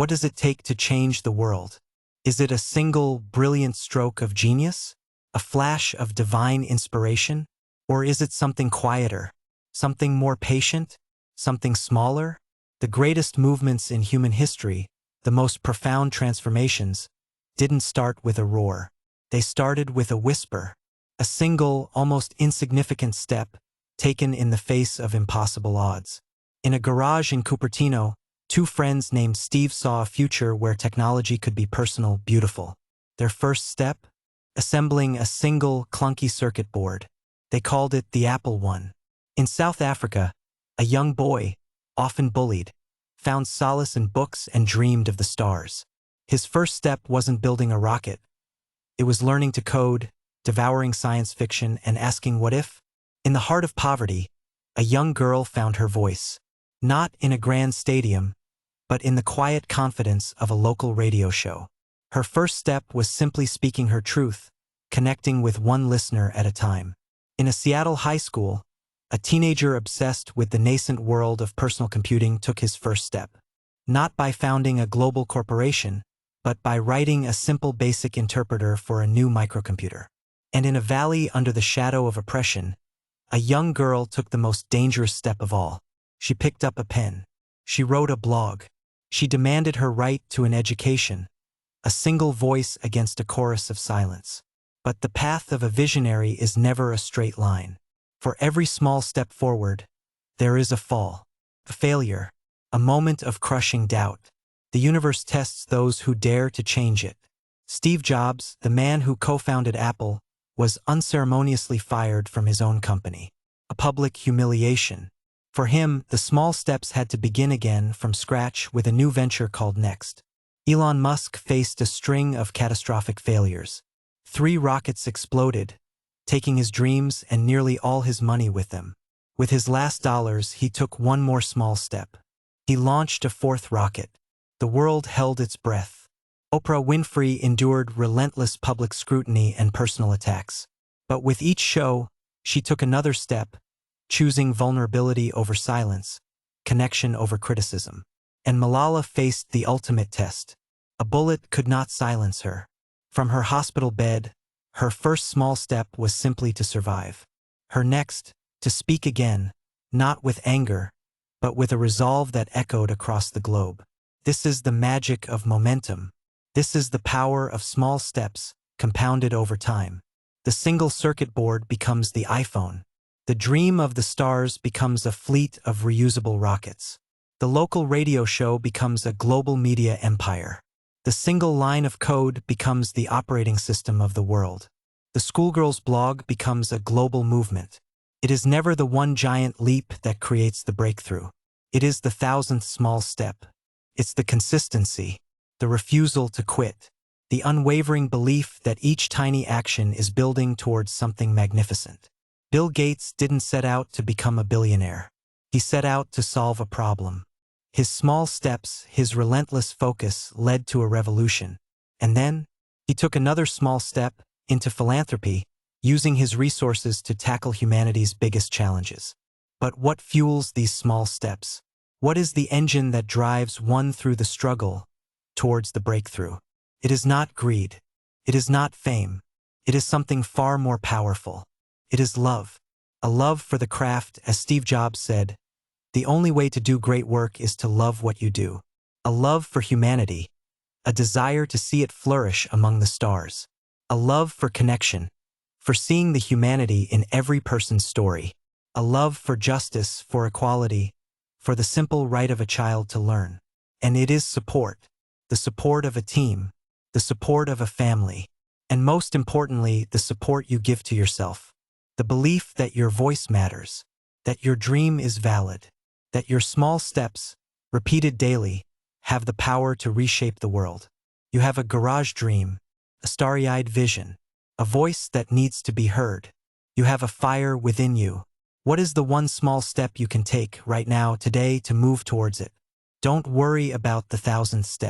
What does it take to change the world? Is it a single, brilliant stroke of genius? A flash of divine inspiration? Or is it something quieter? Something more patient? Something smaller? The greatest movements in human history, the most profound transformations, didn't start with a roar. They started with a whisper, a single, almost insignificant step taken in the face of impossible odds. In a garage in Cupertino, two friends named Steve saw a future where technology could be personal, beautiful. Their first step? Assembling a single, clunky circuit board. They called it the Apple I. In South Africa, a young boy, often bullied, found solace in books and dreamed of the stars. His first step wasn't building a rocket. It was learning to code, devouring science fiction, and asking what if? In the heart of poverty, a young girl found her voice. Not in a grand stadium, but in the quiet confidence of a local radio show. Her first step was simply speaking her truth, connecting with one listener at a time. In a Seattle high school, a teenager obsessed with the nascent world of personal computing took his first step. Not by founding a global corporation, but by writing a simple basic interpreter for a new microcomputer. And in a valley under the shadow of oppression, a young girl took the most dangerous step of all. She picked up a pen. She wrote a blog. She demanded her right to an education, a single voice against a chorus of silence. But the path of a visionary is never a straight line. For every small step forward, there is a fall, a failure, a moment of crushing doubt. The universe tests those who dare to change it. Steve Jobs, the man who co-founded Apple, was unceremoniously fired from his own company. A public humiliation. For him, the small steps had to begin again from scratch with a new venture called Next. Elon Musk faced a string of catastrophic failures. 3 rockets exploded, taking his dreams and nearly all his money with them. With his last dollars, he took one more small step. He launched a 4th rocket. The world held its breath. Oprah Winfrey endured relentless public scrutiny and personal attacks. But with each show, she took another step, choosing vulnerability over silence, connection over criticism. And Malala faced the ultimate test. A bullet could not silence her. From her hospital bed, her first small step was simply to survive. Her next, to speak again, not with anger, but with a resolve that echoed across the globe. This is the magic of momentum. This is the power of small steps, compounded over time. The single circuit board becomes the iPhone. The dream of the stars becomes a fleet of reusable rockets. The local radio show becomes a global media empire. The single line of code becomes the operating system of the world. The schoolgirl's blog becomes a global movement. It is never the one giant leap that creates the breakthrough. It is the 1,000th small step. It's the consistency, the refusal to quit, the unwavering belief that each tiny action is building towards something magnificent. Bill Gates didn't set out to become a billionaire. He set out to solve a problem. His small steps, his relentless focus led to a revolution. And then, he took another small step into philanthropy, using his resources to tackle humanity's biggest challenges. But what fuels these small steps? What is the engine that drives one through the struggle towards the breakthrough? It is not greed. It is not fame. It is something far more powerful. It is love. A love for the craft, as Steve Jobs said, the only way to do great work is to love what you do. A love for humanity, a desire to see it flourish among the stars. A love for connection, for seeing the humanity in every person's story. A love for justice, for equality, for the simple right of a child to learn. And it is support, the support of a team, the support of a family, and most importantly, the support you give to yourself. The belief that your voice matters, that your dream is valid, that your small steps, repeated daily, have the power to reshape the world. You have a garage dream, a starry-eyed vision, a voice that needs to be heard. You have a fire within you. What is the one small step you can take right now, today, to move towards it? Don't worry about the 1,000th step.